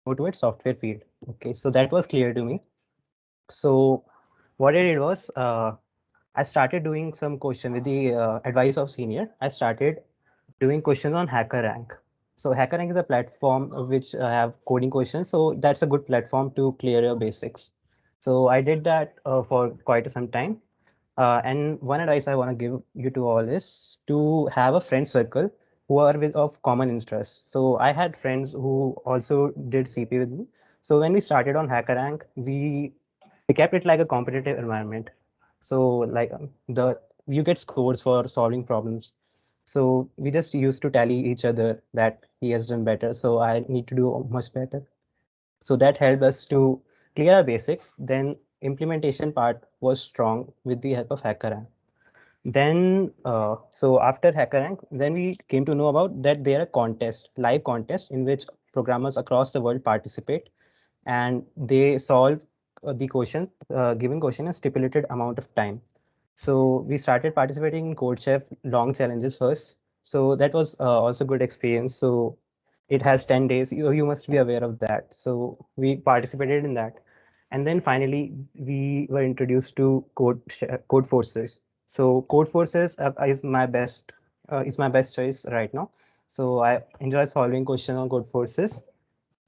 go towards software field. Okay, so that was clear to me. So what I did was I started doing some question with the advice of senior. I started doing questions on HackerRank. So HackerRank is a platform which have coding questions. So that's a good platform to clear your basics. So I did that for quite some time. And one advice I want to give you to all is to have a friend circle who are with of common interests. So I had friends who also did CP with me. So when we started on HackerRank, we kept it like a competitive environment. So like the you get scores for solving problems. So we just used to tally each other that he has done better, so I need to do much better. So that helped us to clear our basics. Then implementation part was strong with the help of HackerRank. Then so after HackerRank, then we came to know about that there are contests, live contests in which programmers across the world participate and they solve the question, given question a stipulated amount of time. So we started participating in CodeChef long challenges first. So that was also good experience. So it has 10 days. You must be aware of that. So we participated in that. And then finally, we were introduced to code forces. So code forces is my best choice right now. So I enjoy solving questions on code forces.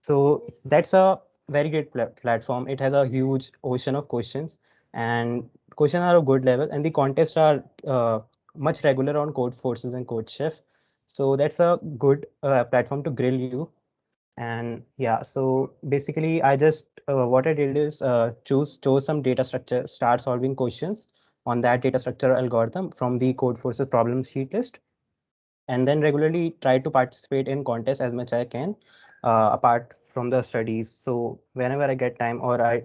So that's a very great platform. It has a huge ocean of questions, and questions are of good level, and the contests are much regular on Code Forces and Code Chef. So that's a good platform to grill you. And yeah, so basically, I just what I did is chose some data structure, start solving questions on that data structure algorithm from the Code Forces problem sheet list, and then regularly try to participate in contests as much I can apart from the studies. So whenever I get time or I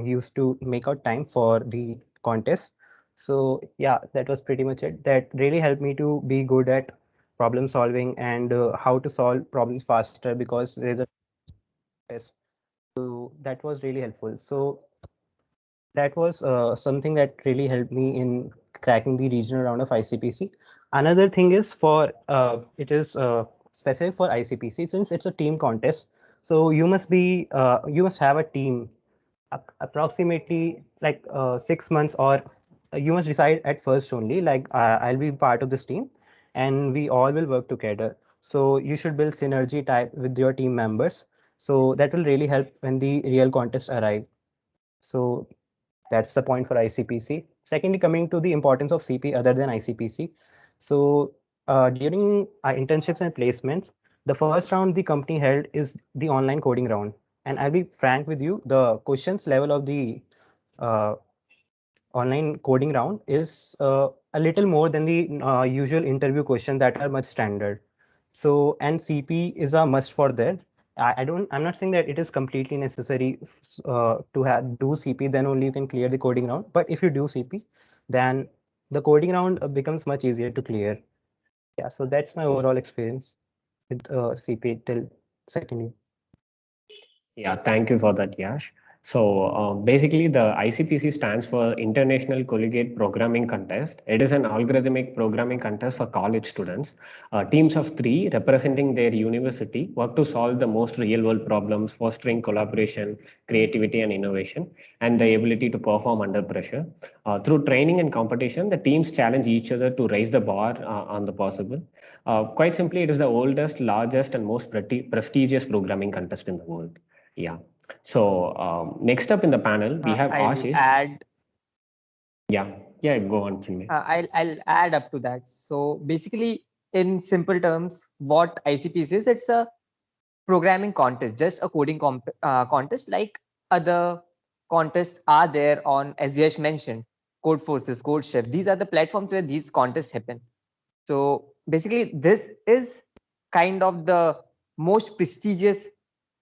used to make out time for the contest. So yeah, that was pretty much it. That really helped me to be good at problem solving and how to solve problems faster because there's a test. So that was really helpful. So that was something that really helped me in cracking the regional round of ICPC. Another thing is for it is specific for ICPC since it's a team contest. So you must have a team approximately like 6 months or you must decide at first only like I'll be part of this team and we all will work together. So you should build synergy type with your team members. So that will really help when the real contest arrive. So that's the point for ICPC. Secondly, coming to the importance of CP other than ICPC. So during our internships and placements, the first round the company held is the online coding round. And I'll be frank with you, the questions level of the uh, online coding round is a little more than the usual interview questions that are much standard. So, and CP is a must for that. I'm not saying that it is completely necessary to do CP, then only you can clear the coding round. But if you do CP, then the coding round becomes much easier to clear. Yeah, so that's my overall experience with CP till second year. Yeah, thank you for that, Yash. So basically, the ICPC stands for International Collegiate Programming Contest. It is an algorithmic programming contest for college students. Teams of three representing their university work to solve the most real-world problems, fostering collaboration, creativity, and innovation, and the ability to perform under pressure. Through training and competition, the teams challenge each other to raise the bar on the possible. Quite simply, it is the oldest, largest, and most prestigious programming contest in the world. Yeah. So next up in the panel, we have I'll Ashish. add. Yeah. Yeah. Go on, Chinmay. I'll add up to that. So basically, in simple terms, what ICPC is, it's a programming contest, just a coding contest like other contests are there on, as Yash mentioned, Code Forces, Code Chef. These are the platforms where these contests happen. So basically, this is kind of the most prestigious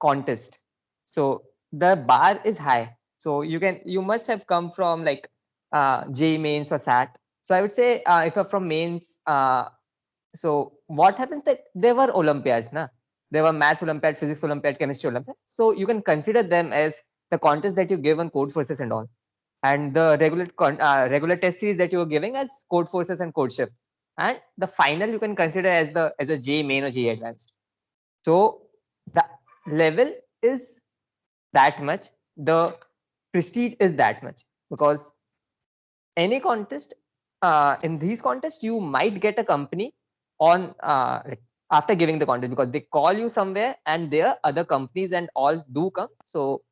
contest. So the bar is high. So you must have come from like J mains or SAT. So I would say if you're from mains, so what happens that there were Olympiads, na? There were maths Olympiad, physics Olympiad, chemistry Olympiad. So you can consider them as the contest that you give on Code Forces and all, and the regular test series that you are giving as Code Forces and Code Chef, and the final you can consider as a J main or J advanced. So the level is that much, the prestige is that much, because any contest, in these contests you might get a company on like after giving the contest, because they call you somewhere and there other companies and all do come. So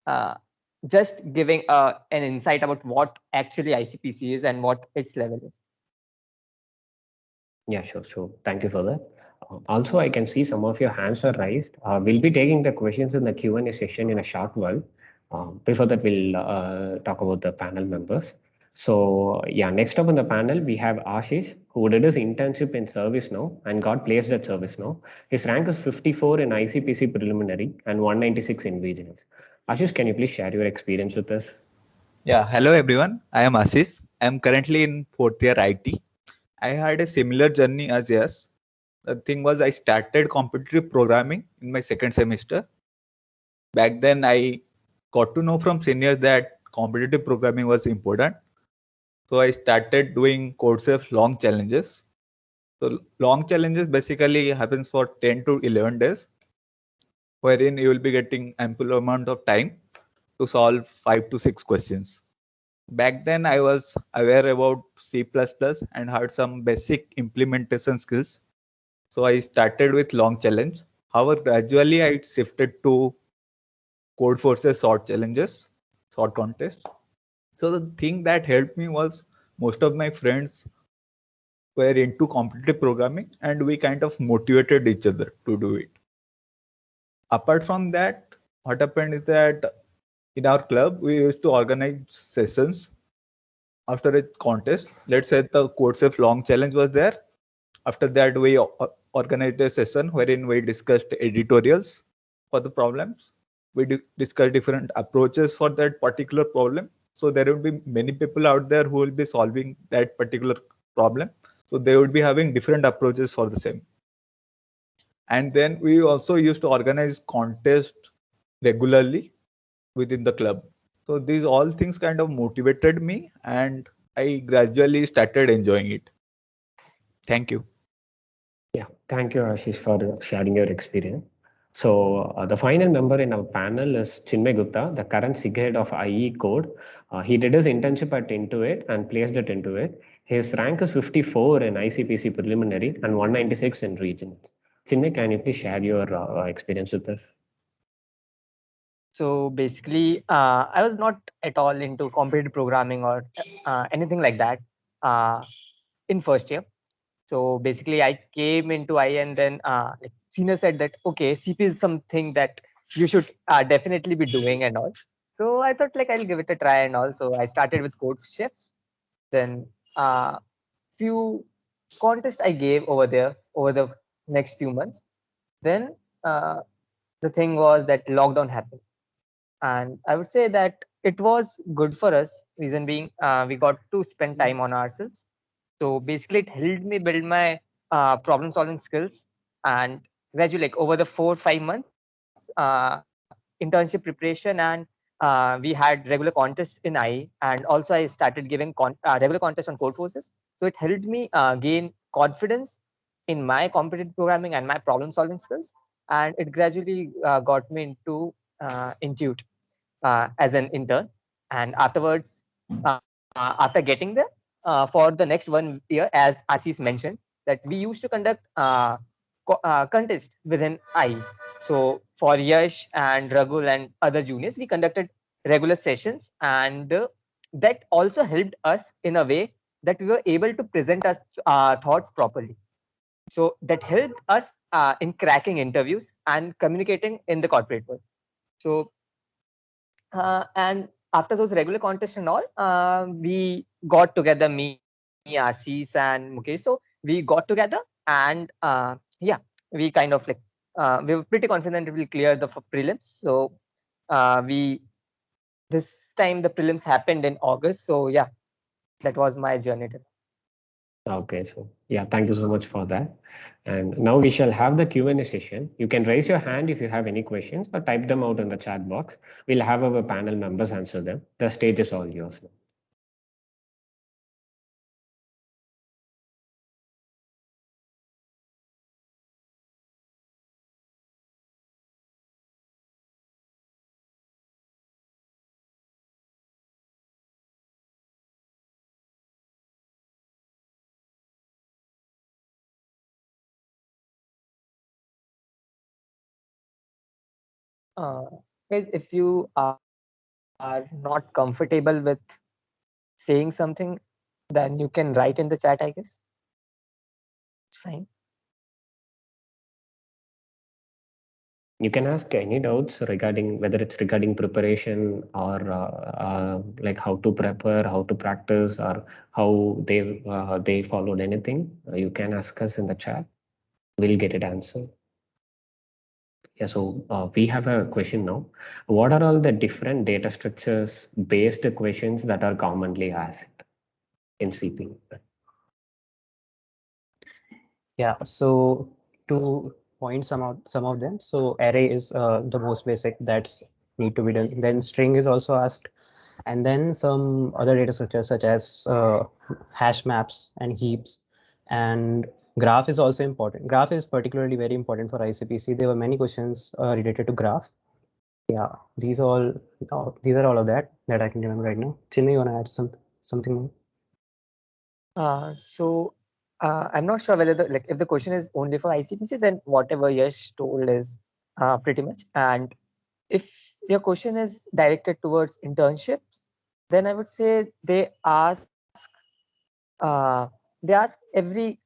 uh, just giving an insight about what actually ICPC is and what its level is. Yeah, sure, sure. Thank you for that. Also, I can see some of your hands are raised. We'll be taking the questions in the Q&A session in a short while. Before that, we'll talk about the panel members. So, yeah, next up on the panel, we have Ashish, who did his internship in ServiceNow and got placed at ServiceNow. His rank is 54 in ICPC preliminary and 196 in regionals. Ashish, can you please share your experience with us? Yeah, hello everyone. I am Ashishs. I am currently in fourth year IT. I had a similar journey as yes. The thing was, I started competitive programming in my second semester. Back then, I got to know from seniors that competitive programming was important. So I started doing Coursera long challenges. So long challenges basically happens for 10 to 11 days, wherein you will be getting ample amount of time to solve 5 to 6 questions. Back then, I was aware about C++ and had some basic implementation skills. So I started with long challenge. However, gradually I shifted to code forces short challenges, short contest. So the thing that helped me was most of my friends were into competitive programming and we kind of motivated each other to do it. Apart from that, what happened is that in our club, we used to organize sessions after a contest. Let's say the Codesafe long challenge was there. After that, we organized a session wherein we discussed editorials for the problems. We discussed different approaches for that particular problem. So there will be many people out there who will be solving that particular problem. So they would be having different approaches for the same. And then we also used to organize contests regularly within the club. So these all things kind of motivated me and I gradually started enjoying it. Thank you. Yeah, thank you, Ashish, for sharing your experience. So the final member in our panel is Chinmay Gupta, the current SIG head of IE Code. He did his internship at Intuit and placed at Intuit. His rank is 54 in ICPC preliminary and 196 in regions. Chinmay, can you please share your experience with us? So basically, I was not at all into competitive programming or anything like that in first year. So basically, I came into IE and then like senior said that okay, CP is something that you should definitely be doing and all. So I thought like I'll give it a try and all. So I started with Code Chef. Then few contests I gave over there over the next few months. Then the thing was that lockdown happened, and I would say that it was good for us. Reason being, we got to spend time on ourselves. So basically, it helped me build my problem solving skills, and gradually, like over the 4 5 months, internship preparation, and we had regular contests in IE, and also I started giving regular contests on code forces. So it helped me gain confidence in my competitive programming and my problem solving skills, and it gradually got me into Intuit as an intern. And afterwards, after getting there, for the next 1 year, as Asis mentioned, that we used to conduct contest within IE. So for Yash and Ragul and other juniors, we conducted regular sessions, and that also helped us in a way that we were able to present our thoughts properly. So that helped us in cracking interviews and communicating in the corporate world. So and after those regular contests and all, we got together, me, Asis, and Mukesh. So we got together, and yeah, we kind of like we were pretty confident we will clear the prelims. So we this time the prelims happened in August. So yeah, that was my journey. Okay, so yeah, thank you so much for that. And now we shall have the Q&A session. You can raise your hand if you have any questions or type them out in the chat box. We'll have our panel members answer them. The stage is all yours now. Guys, if you are not comfortable with saying something, then you can write in the chat, I guess. It's fine. You can ask any doubts regarding whether it's regarding preparation or like how to prepare, how to practice, or how they followed anything. You can ask us in the chat. We'll get it answered. Yeah, so we have a question now. What are all the different data structures based questions that are commonly asked in CP? Yeah, so to point some of them. So array is the most basic that's need to be done. Then string is also asked, and then some other data structures such as hash maps and heaps, and graph is also important. Graph is particularly very important for ICPC. There were many questions related to graph. Yeah, these are all of that I can remember right now. Chinmay, you want to add something more? I'm not sure whether if the question is only for ICPC, then whatever Yash told is pretty much. And if your question is directed towards internships, then I would say uh, they ask every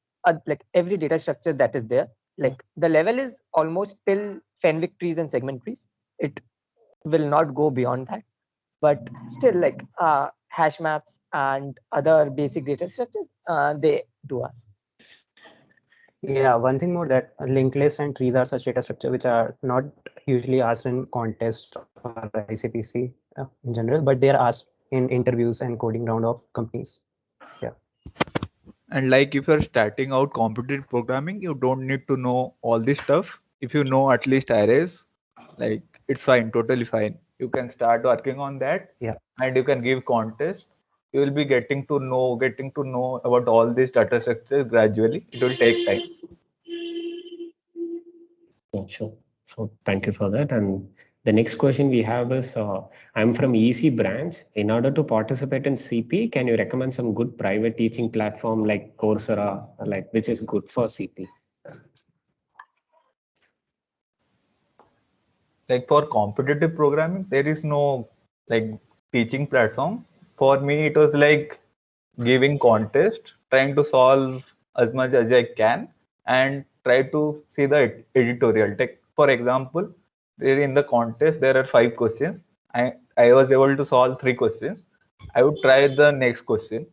data structure that is there. Like the level is almost till Fenwick trees and segment trees. It will not go beyond that, but still hash maps and other basic data structures they do ask. Yeah, one thing more that linked lists and trees are such data structure which are not usually asked in contest or ICPC in general, but they are asked in interviews and coding round of companies. Yeah. And like if you're starting out competitive programming, you don't need to know all this stuff. If you know at least arrays, like it's fine, totally fine. You can start working on that. Yeah. And you can give contest. You will be getting to know about all these data structures gradually. It will take time. Yeah, sure. So thank you for that. And the next question we have is, I'm from EC branch. In order to participate in CP, can you recommend some good private teaching platform like Coursera, like which is good for CP? Like for competitive programming, there is no like teaching platform. For me, it was like giving contest, trying to solve as much as I can, and try to see the editorial. Take for example, there in the contest there are 5 questions. I was able to solve 3 questions. I would try the next question,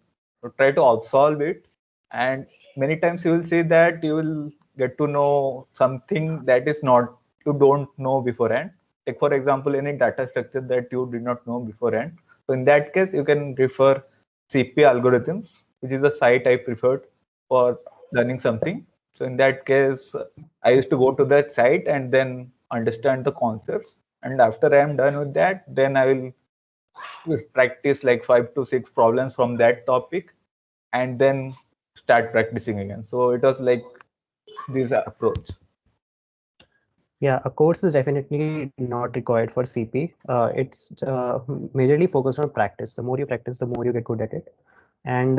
to try to solve it, and many times you will see that you will get to know something that is not you don't know beforehand. Like for example, any data structure that you did not know beforehand. So in that case, you can refer CP algorithms, which is the site I preferred for learning something. So in that case, I used to go to that site and then understand the concepts. And after I am done with that, then I will just practice like 5 to 6 problems from that topic and then start practicing again. So it was like this approach. Yeah, a course is definitely not required for CP. It's majorly focused on practice. The more you practice, the more you get good at it. And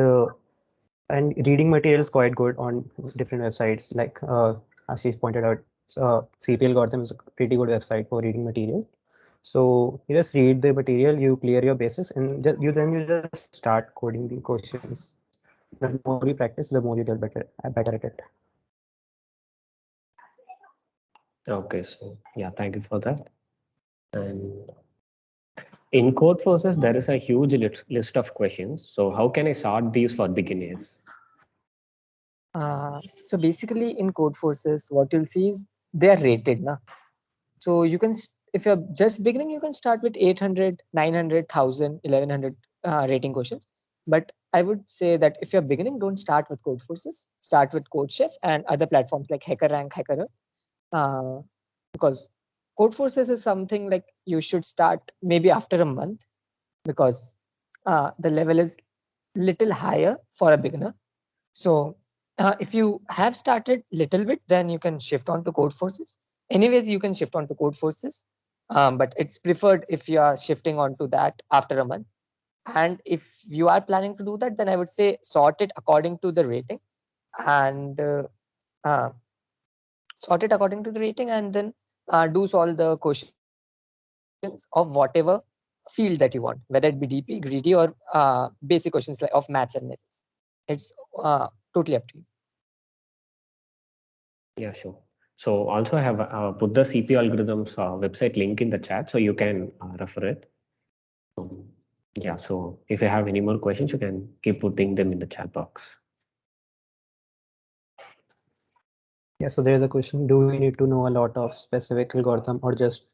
reading material is quite good on different websites. Like Ashish pointed out, CP algorithm is a pretty good website for reading material. So you just read the material, you clear your basis, and you just start coding the questions. The more you practice, the more you get better at it. Okay, so yeah, thank you for that. And in code forces, there is a huge list of questions. So how can I sort these for beginners? So basically in code forces what you'll see is they are rated now. So you can if you're just beginning, you can start with 800, 900, 1000, 1100 rating questions. But I would say that if you're beginning, don't start with code forces, start with CodeChef and other platforms like HackerRank, Hacker, because code forces is something like you should start maybe after a month, because the level is little higher for a beginner. So if you have started little bit, then you can shift on to code forces. Anyways, you can shift on to code forces, but it's preferred if you are shifting on to that after a month. And if you are planning to do that, then I would say sort it according to the rating, and uh, sort it according to the rating, and then do solve the questions of whatever field that you want, whether it be DP, greedy, or basic questions of maths and methods. It's totally up to you. Yeah, sure. So also I have put the CP algorithms website link in the chat, so you can refer it. Yeah, so if you have any more questions, you can keep putting them in the chat box. Yeah, so there's a question, do we need to know a lot of specific algorithm or just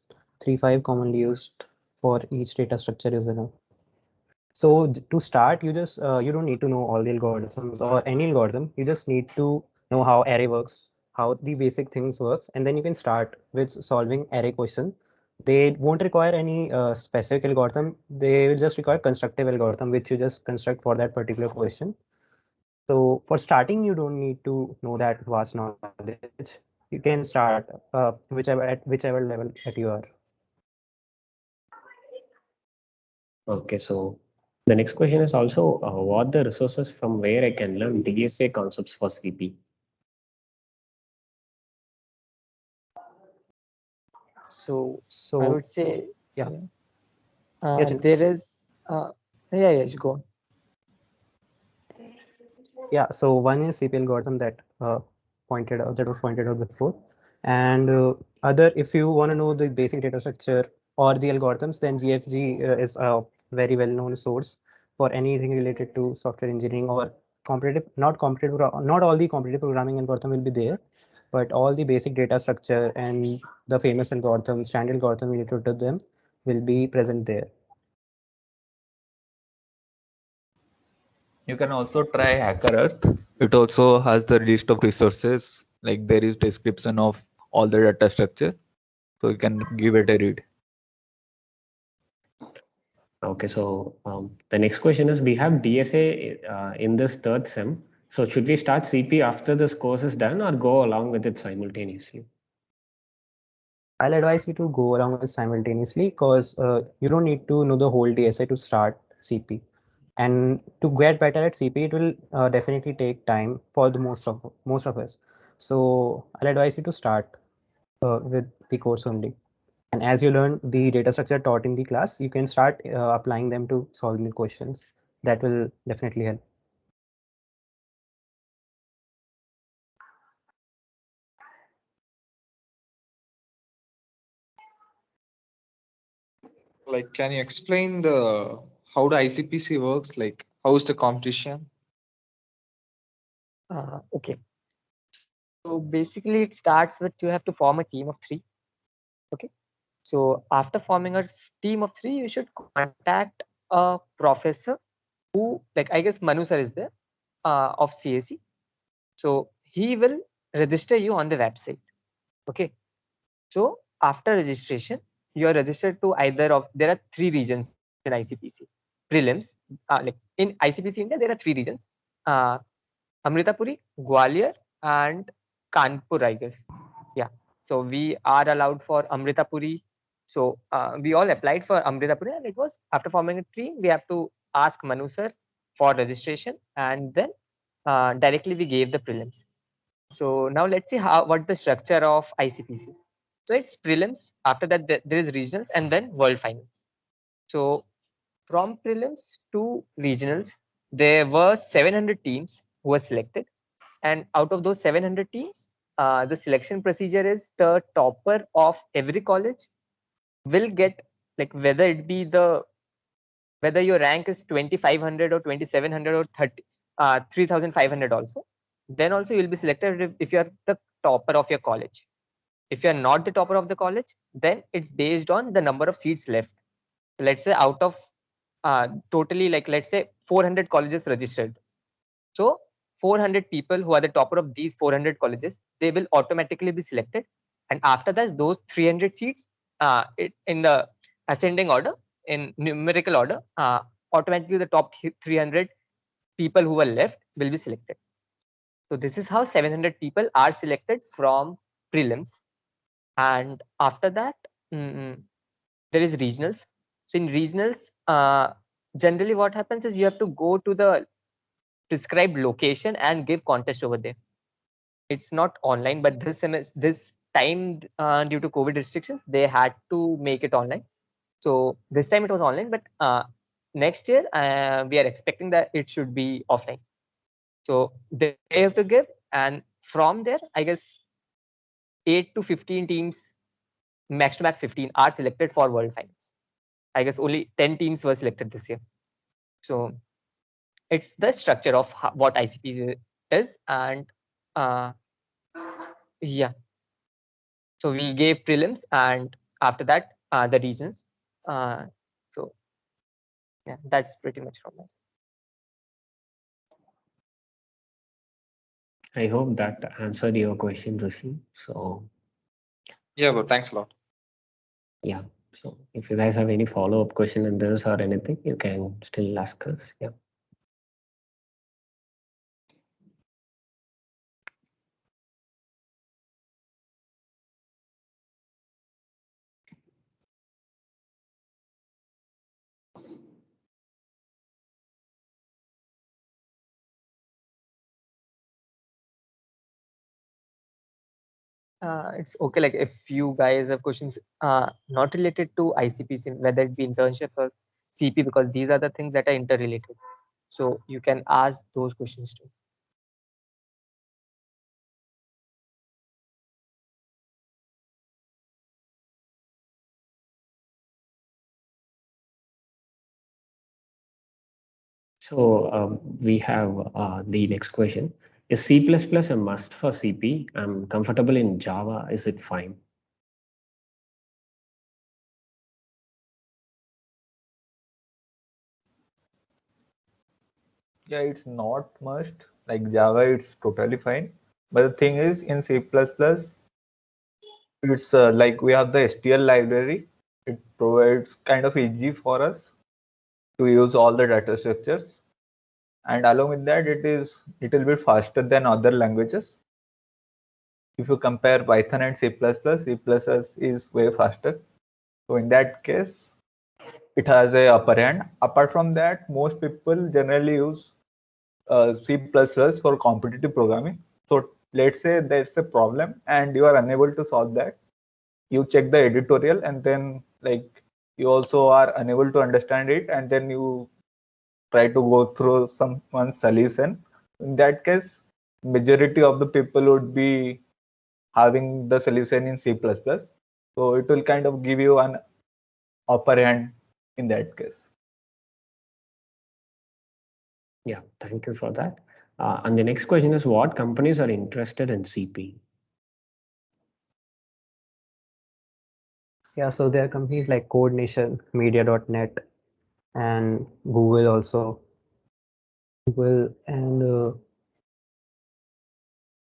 3-5 commonly used for each data structure is enough? So to start, you just you don't need to know all the algorithms or any algorithm. You just need to know how array works, how the basic things works, and then you can start with solving array question. They won't require any specific algorithm. They will just require constructive algorithm, which you just construct for that particular question. So for starting, you don't need to know that vast knowledge. You can start whichever level that you are. Okay, so the next question is also what the resources from where I can learn DSA concepts for CP. So So I would say, yeah. there is, yeah, you go on. Yeah, so one is CP algorithm that was pointed out before, and other, if you want to know the basic data structure or the algorithms, then GFG is a very well-known source for anything related to software engineering or competitive, not all the competitive programming algorithm will be there, but all the basic data structure and the famous algorithm, standard algorithm related to them will be present there. You can also try Hacker Earth. It also has the list of resources. Like there is description of all the data structure. So you can give it a read. Okay, so the next question is we have DSA in this third sem. So should we start CP after this course is done or go along with it simultaneously? I'll advise you to go along with simultaneously because you don't need to know the whole DSA to start CP. And to get better at CP, it will definitely take time for the most of us. So I'll advise you to start with the course only. And as you learn the data structure taught in the class, you can start applying them to solving the questions. That will definitely help. Like, can you explain the how the ICPC works? Like, how is the competition? Okay. So basically, it starts with you have to form a team of 3. Okay. So after forming a team of 3, you should contact a professor who, like, I guess Manu sir is there of CAC. So he will register you on the website. Okay. So after registration, you are registered to either of, there are 3 regions in ICPC prelims. Like in ICPC India, there are 3 regions: Amritapuri, Gwalior, and Kanpur, I guess. Yeah. So we are allowed for Amritapuri. So we all applied for Amritapuri, and it was after forming a team, we have to ask Manu sir for registration, and then directly we gave the prelims. So now let's see what the structure of ICPC. So it's prelims. After that, there is regionals and then world finals. So from prelims to regionals, there were 700 teams who were selected, and out of those 700 teams, the selection procedure is the topper of every college will get, like, whether your rank is 2500 or 2700 or 3500 also, then also you'll be selected if you are the topper of your college. If you are not the topper of the college, then it's based on the number of seats left. Let's say out of totally, like, let's say 400 colleges registered, so 400 people who are the topper of these 400 colleges, they will automatically be selected. And after that, those 300 seats in the ascending order, in numerical order, automatically the top 300 people who were left will be selected. So this is how 700 people are selected from prelims. And after that, there is regionals. So in regionals, generally what happens is you have to go to the prescribed location and give contest over there. It's not online, but this time, due to COVID restrictions, they had to make it online. So this time it was online, but next year we are expecting that it should be offline. So they have to give, and from there, I guess 8 to 15 teams, max to max 15, are selected for World Finals. I guess only 10 teams were selected this year. So it's the structure of what ICP is, and uh, yeah. So we gave prelims, and after that, the regions. So yeah, that's pretty much from my side. I hope that answered your question, Rishi. So Yeah, bro. Thanks a lot. yeah. So if you guys have any follow-up question in this or anything, you can still ask us. Yeah. It's okay. Like if you guys have questions not related to ICPC, whether it be internship or CP, because these are the things that are interrelated. So you can ask those questions too. So we have the next question. Is C++ a must for CP? I'm comfortable in Java. Is it fine? Yeah, it's not must. Like Java, it's totally fine. But the thing is, in C++, it's like we have the STL library. It provides kind of easy for us to use all the data structures. And along with that, it is little bit faster than other languages. If you compare Python and C++, C++ is way faster. So in that case, it has a upper hand. Apart from that, most people generally use C++ for competitive programming. So let's say there's a problem and you are unable to solve that. You check the editorial and then like you also are unable to understand it, and then you try to go through someone's solution. In that case, majority of the people would be having the solution in C++. So it will kind of give you an upper hand in that case. Yeah, thank you for that. And the next question is, what companies are interested in CP? Yeah, so there are companies like Code Nation, Media.net, and Google also. Google and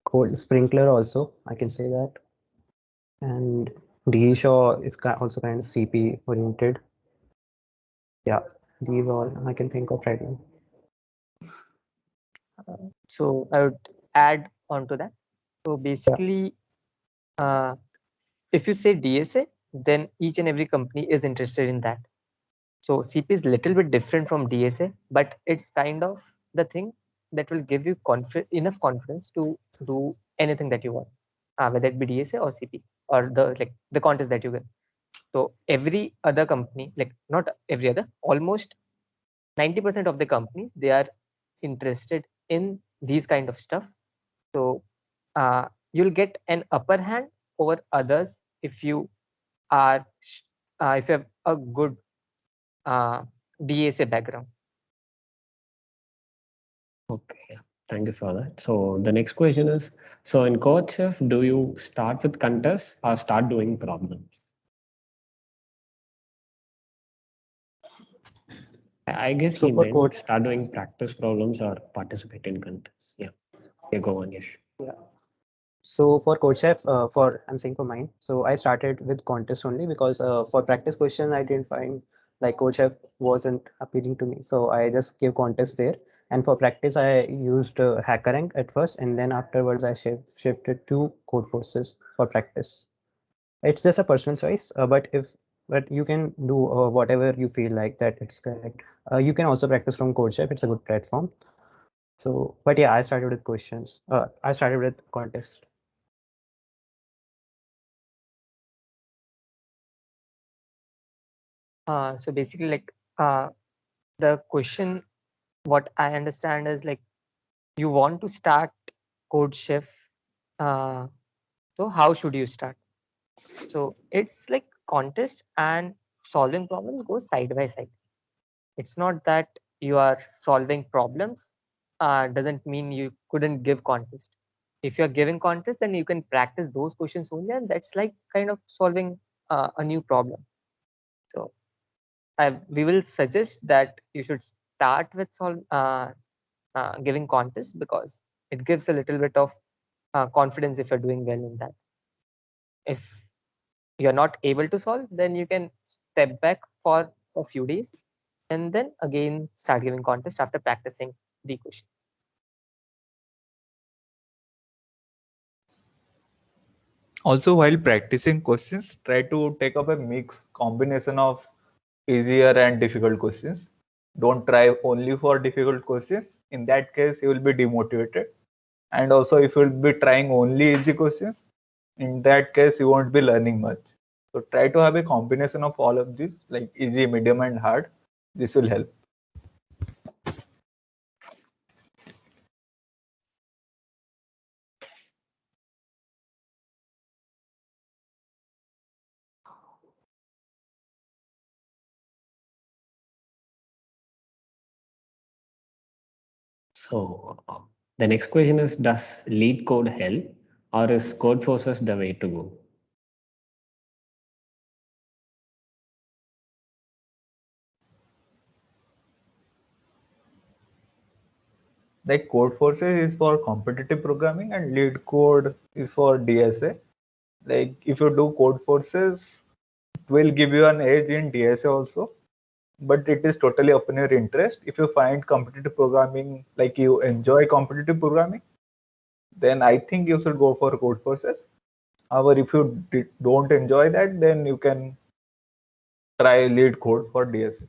Code Sprinkler also, I can say that. And D Shaw is also kind of CP oriented. Yeah, these all I can think of right now. So I would add on to that. So basically, if you say DSA, then each and every company is interested in that. So CP is little bit different from DSA, but it's kind of the thing that will give you enough confidence to do anything that you want, whether it be DSA or CP or the contest that you get. So every other company, like not every other, almost 90% of the companies, they are interested in these kind of stuff. So you'll get an upper hand over others if you are if you have a good DSA background. Okay, yeah, thank you for that. So the next question is, so in CodeChef, do you start with contests or start doing problems? I guess So he for meant Code, start doing practice problems or participate in contests. Yeah, yeah, go on, Yash. yeah. So for CodeChef, I'm saying for mine. So I started with contest only because for practice question I didn't find like CodeChef wasn't appealing to me. So I just gave contest there. And for practice I used HackerRank at first, and then afterwards I shifted to Codeforces for practice. It's just a personal choice, but you can do whatever you feel like that it's correct. You can also practice from CodeChef. It's a good platform. So, but yeah, I started with questions. I started with contest. So basically, like the question, what I understand is like you want to start code chef. So how should you start? So it's like contest and solving problems go side by side. It's not that you are solving problems doesn't mean you couldn't give contest. If you're giving contest, then you can practice those questions only, and that's like kind of solving a new problem. So we will suggest that you should start with giving contest because it gives a little bit of confidence if you're doing well in that. If you're not able to solve, then you can step back for a few days and then again start giving contest after practicing the questions. Also, while practicing questions, try to take up a mix combination of easier and difficult questions. Don't try only for difficult questions. In that case, you will be demotivated. And also, if you will be trying only easy questions, in that case, you won't be learning much. So try to have a combination of all of these, like easy, medium, and hard. This will help. So the next question is, does lead code help, or is code forces the way to go? Like code forces is for competitive programming and lead code is for DSA. Like if you do code forces, it will give you an edge in DSA also, but it is totally upon your interest. If you find competitive programming, like you enjoy competitive programming, then I think you should go for code forces. However, if you don't enjoy that, then you can try lead code for DSA.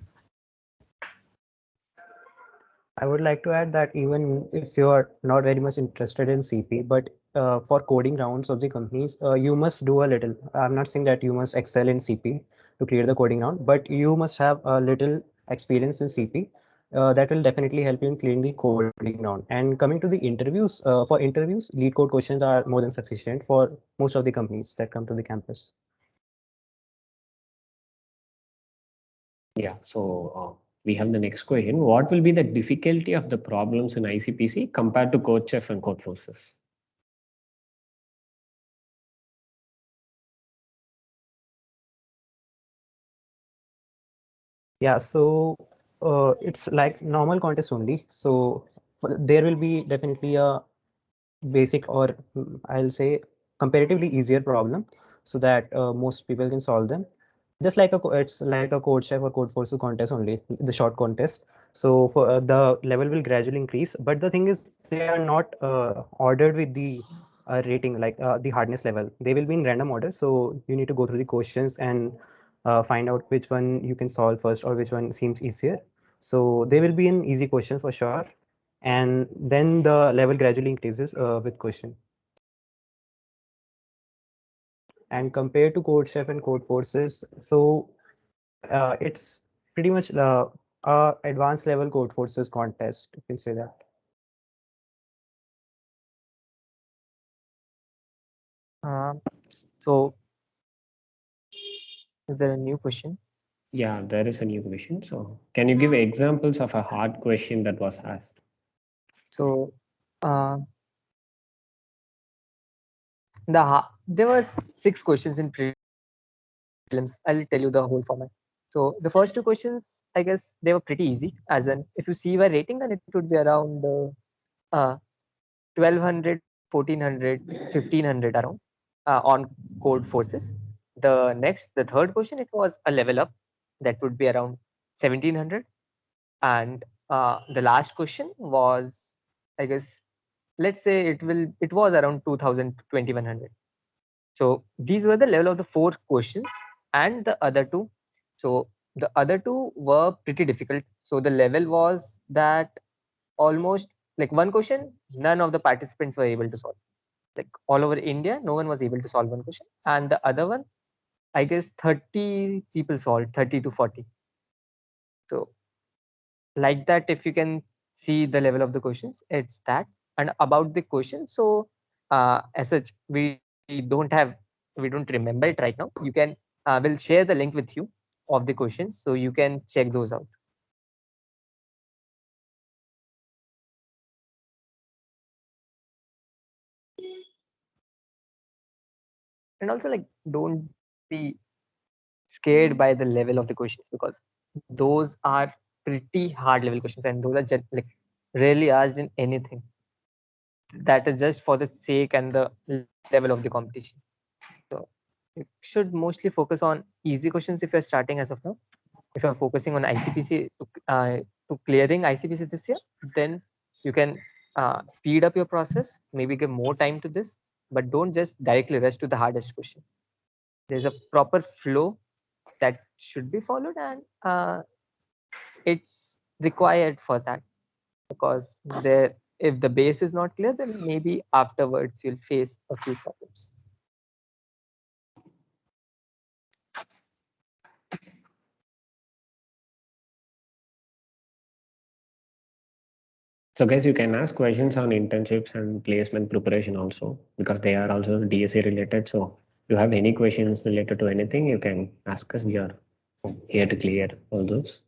I would like to add that even if you are not very much interested in CP, but for coding rounds of the companies, you must do a little. I'm not saying that you must excel in CP to clear the coding round, but you must have a little experience in CP. That will definitely help you in clearing the coding round. And coming to the interviews, for interviews, lead code questions are more than sufficient for most of the companies that come to the campus. Yeah, so we have the next question. What will be the difficulty of the problems in ICPC compared to code chef and code forces? Yeah, so it's like normal contest only. So there will be definitely a basic or I'll say comparatively easier problem so that most people can solve them. Just like it's like a code chef or code force contest only, the short contest. So for the level will gradually increase, but the thing is they are not ordered with the rating like the hardness level. They will be in random order. So you need to go through the questions and find out which one you can solve first or which one seems easier. So they will be an easy question for sure, and then the level gradually increases with question. And compared to code chef and code forces, so it's pretty much advanced level code forces contest, you can say that. So is there a new question? Yeah, there is a new question. So can you give examples of a hard question that was asked? So there was 6 questions in prelims. I'll tell you the whole format. So the first 2 questions, I guess they were pretty easy. As in, if you see by rating, then it would be around 1200, 1400, 1500 around on code forces. The third question, it was a level up that would be around 1700. And the last question was, I guess, let's say it was around 2000 to 2100. So these were the level of the 4 questions, and the other two. So the other two were pretty difficult. So the level was that almost like one question, none of the participants were able to solve. Like all over India, no one was able to solve one question. And the other one, I guess 30 people solved, 30 to 40. So like that, if you can see the level of the questions, it's that. And about the question, so as such, we don't remember it right now. You can we'll share the link with you of the questions, so you can check those out. And also, like, don't be scared by the level of the questions, because those are pretty hard level questions, and those are like rarely asked in anything. That is just for the sake and the level of the competition. So you should mostly focus on easy questions if you're starting as of now. If you're focusing on ICPC to clearing ICPC this year, then you can speed up your process, maybe give more time to this, but don't just directly rush to the hardest question. There's a proper flow that should be followed, and it's required for that, because there, if the base is not clear, then maybe afterwards you'll face a few problems. So guys, you can ask questions on internships and placement preparation also, because they are also DSA related. So if you have any questions related to anything, you can ask us. We are here to clear all those.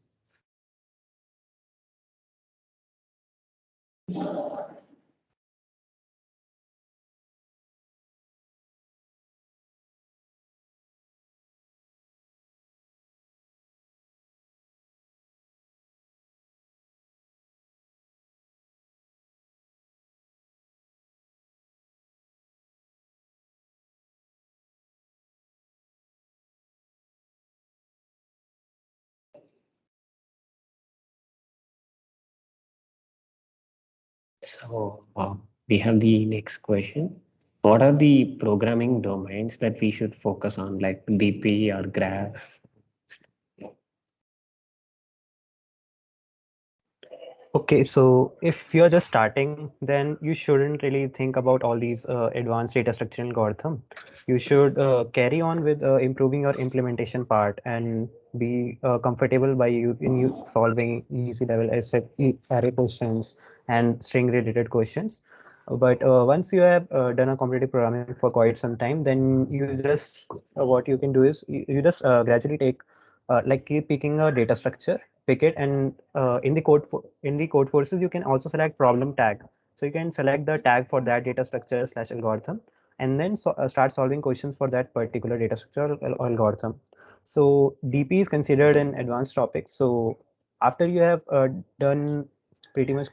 So we have the next question. What are the programming domains that we should focus on, like DP or graph? Okay, so if you're just starting, then you shouldn't really think about all these advanced data structure algorithm. You should carry on with improving your implementation part and be comfortable by you solving easy level array questions and string related questions. But once you have done a competitive programming for quite some time, then you just what you can do is you just gradually take like keep picking a data structure, pick it, and in the in the code forces you can also select problem tag. So you can select the tag for that data structure slash algorithm, and then start solving questions for that particular data structure algorithm. So DP is considered an advanced topic. So after you have done pretty much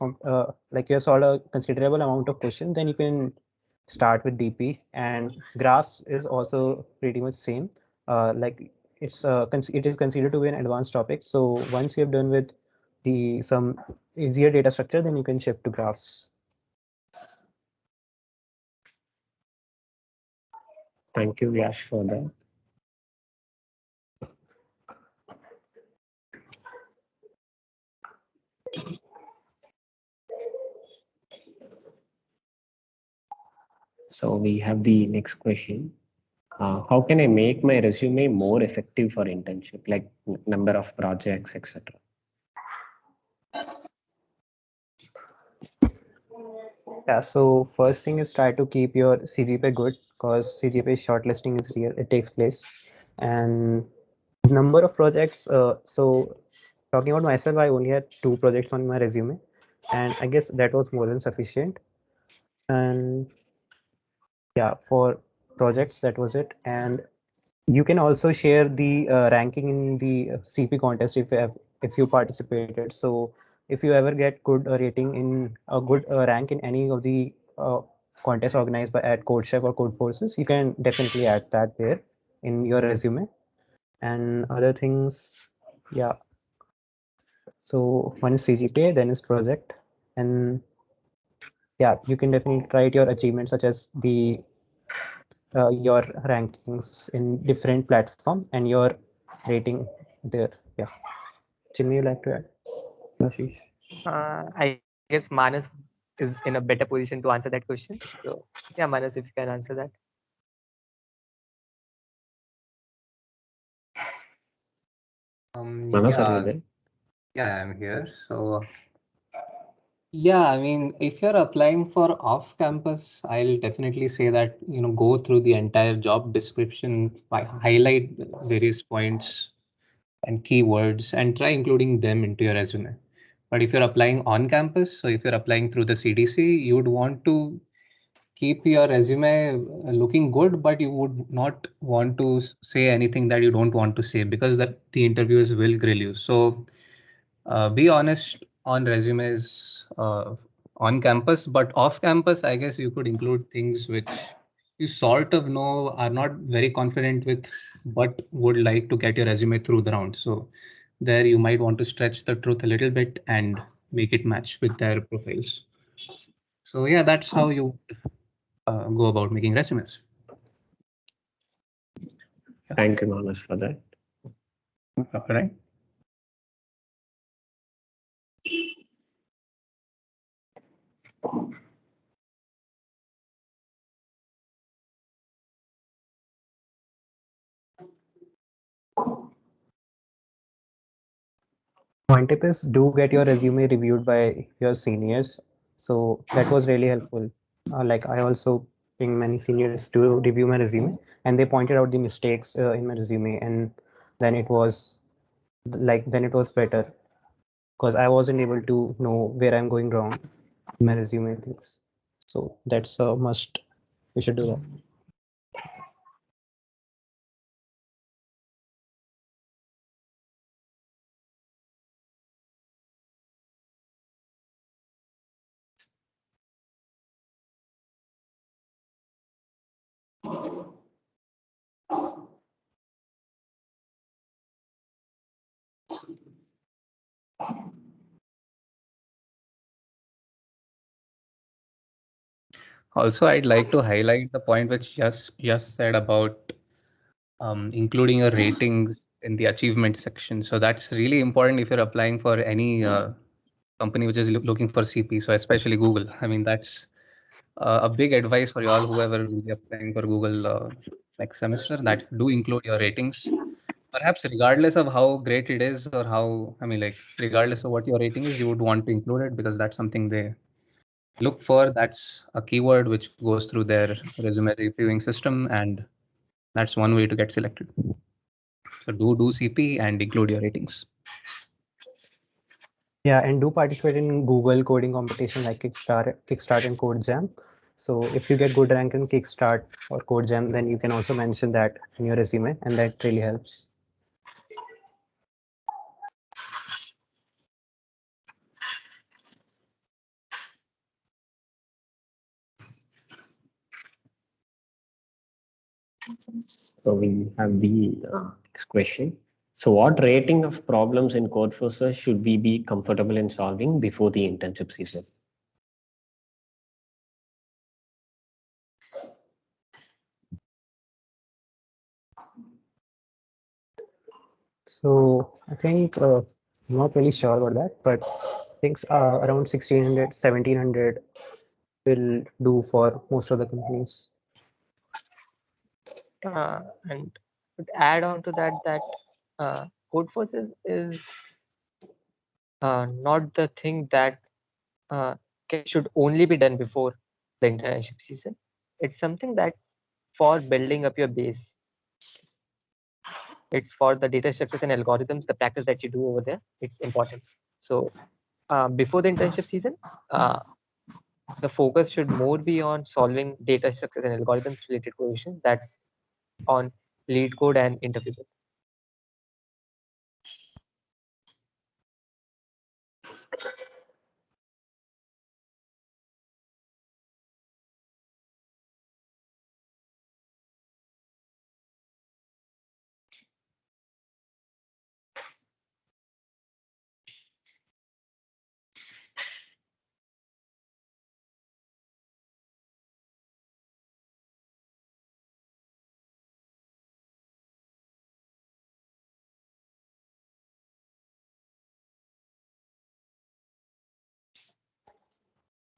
like you have solved a considerable amount of questions, then you can start with DP. And graphs is also pretty much same. Like it is considered to be an advanced topic. So once you have done with the some easier data structure, then you can shift to graphs. Thank you, Yash, for that. So we have the next question. How can I make my resume more effective for internship, like number of projects, etc.? Yeah, so first thing is try to keep your CGPA good, because CGPA shortlisting is real, it takes place. And number of projects, so talking about myself, I only had 2 projects on my resume, and I guess that was more than sufficient. And yeah, for projects, that was it. And you can also share the ranking in the CP contest if you participated. So if you ever get good rating in a good rank in any of the contests organized by at CodeChef or Code Forces, you can definitely add that there in your resume. And other things, yeah. So one is CGPA, then is project, and yeah, you can definitely write your achievements such as the your rankings in different platform and your rating there. Yeah. Chinmay, you like to add? Ashish? I guess Manas is in a better position to answer that question. So yeah, Manas, if you can answer that. Manas, are you there? Yeah, I'm here. So, yeah, I mean, if you're applying for off-campus, I'll definitely say that, go through the entire job description, highlight various points and keywords, and try including them into your resume. But if you're applying on campus, so if you're applying through the CDC, you would want to keep your resume looking good, but you would not want to say anything that you don't want to say, because that the interviewers will grill you. So be honest on resumes on campus, but off campus, I guess you could include things which you sort of know, are not very confident with, but would like to get your resume through the round. So there you might want to stretch the truth a little bit and make it match with their profiles. So yeah, that's how you go about making resumes. Thank you, Manas, for that. All right. One tip is do get your resume reviewed by your seniors. So that was really helpful. Like I also pinged many seniors to review my resume, and they pointed out the mistakes in my resume, and then it was then it was better because I wasn't able to know where I'm going wrong in my resume things. So that's a must. We should do that. Also, I'd like to highlight the point which just said about including your ratings in the achievement section. So that's really important if you're applying for any company which is looking for CP. So especially Google. I mean, that's a big advice for you all, whoever will be applying for Google next semester, that do include your ratings. Perhaps regardless of how great it is, or how, I mean, like regardless of what your rating is, you would want to include it because that's something they look for. That's a keyword which goes through their resume reviewing system, and that's one way to get selected. So do CP and include your ratings. Yeah, and do participate in Google coding competition like Kickstart and Code Jam. So if you get good rank in Kickstart or Code Jam, then you can also mention that in your resume, and that really helps. So we have the next question. So what rating of problems in code forces should we be comfortable in solving before the internship season? So I think I'm not really sure about that, but I think around 1600, 1700 will do for most of the companies. And to add on to that, code forces is not the thing that should only be done before the internship season. It's something that's for building up your base. It's for the data structures and algorithms, the practice that you do over there. It's important. So before the internship season, the focus should more be on solving data structures and algorithms related questions. That's on lead code and interview code.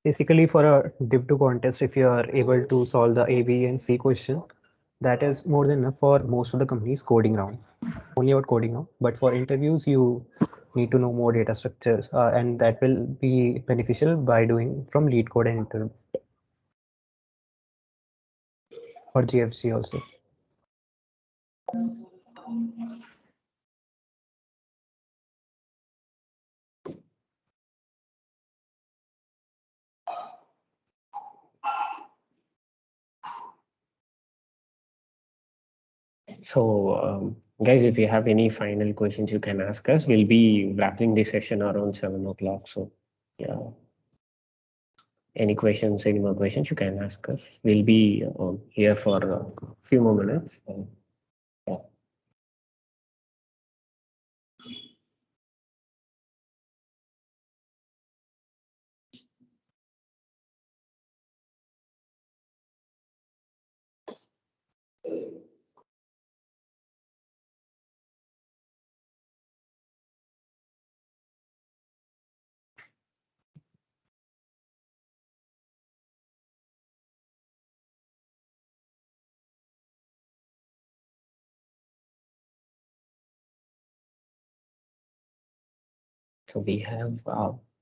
Basically, for a div 2 contest, if you are able to solve the A, B, and C question, that is more than enough for most of the companies coding round. Only about coding now, but for interviews you need to know more data structures, and that will be beneficial by doing from lead code and interview or GFC also. So, guys, if you have any final questions, you can ask us. We'll be wrapping the session around 7 o'clock. So, yeah. Any questions, any more questions, you can ask us. We'll be here for a few more minutes. Yeah. So we have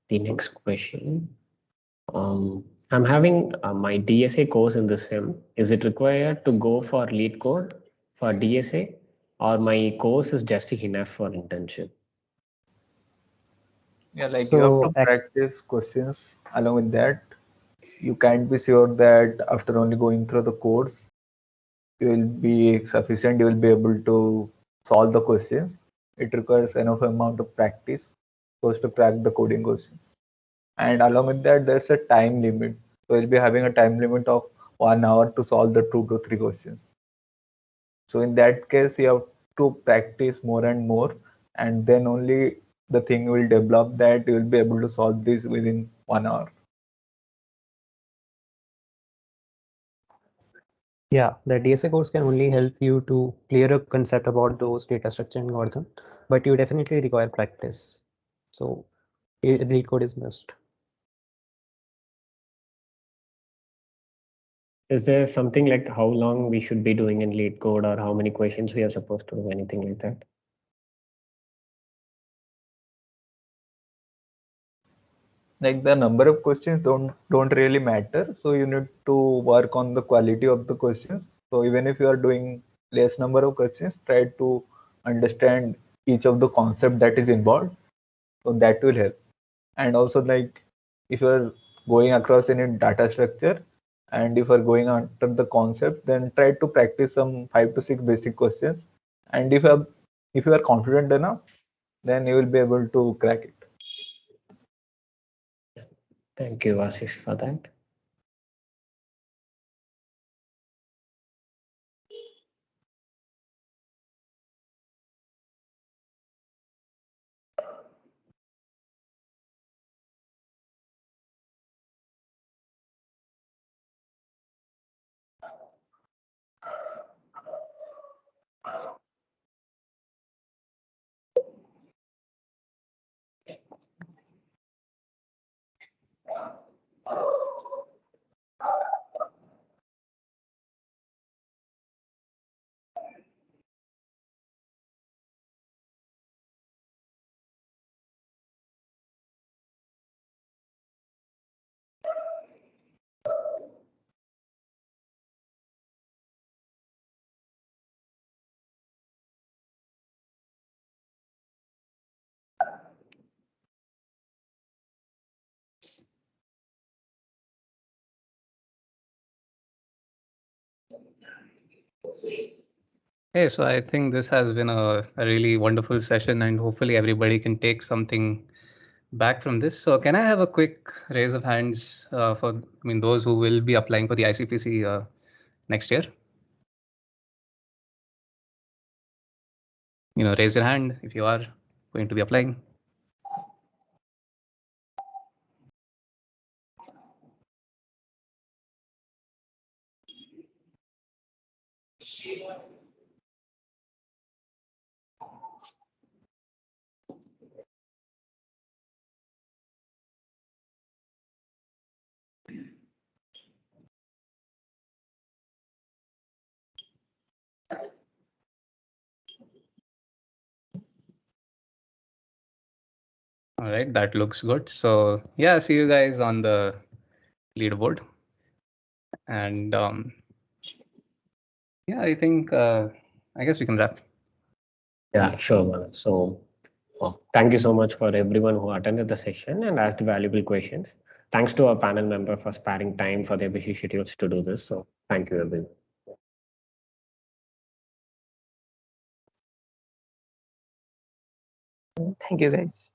the next question. I'm having my DSA course in this SIM. Is it required to go for lead code for DSA, or my course is just enough for internship? Yeah, like you have to So practice questions along with that. You can't be sure that after only going through the course, you will be sufficient, you will be able to solve the questions. It requires enough amount of practice first to crack the coding questions. And along with that, there's a time limit. So we'll be having a time limit of 1 hour to solve the 2 to 3 questions. So in that case, you have to practice more and more, and then only the thing will develop that you will be able to solve this within 1 hour. yeah, the DSA course can only help you to clear a concept about those data structure and algorithm, but you definitely require practice. So lead code is must. Is there something like how long we should be doing in lead code, or how many questions we are supposed to do, anything like that? Like the number of questions don't really matter, so you need to work on the quality of the questions. So even if you are doing less number of questions, try to understand each of the concept that is involved, so that will help. And also, like, if you are going across any data structure and if you are going after the concept, then try to practice some 5 to 6 basic questions, and if you are confident enough, then you will be able to crack it. Thank you, Ashish, for that. Hey, so I think this has been a really wonderful session, and hopefully everybody can take something back from this. So can I have a quick raise of hands for, I mean, those who will be applying for the ICPC next year? Raise your hand if you are going to be applying. All right, that looks good. So yeah, see you guys on the leaderboard. And yeah, I think I guess we can wrap. Yeah, sure, Manoj. So thank you so much for everyone who attended the session and asked valuable questions. Thanks to our panel member for sparing time for their busy schedules to do this. So thank you, everyone. Thank you, guys.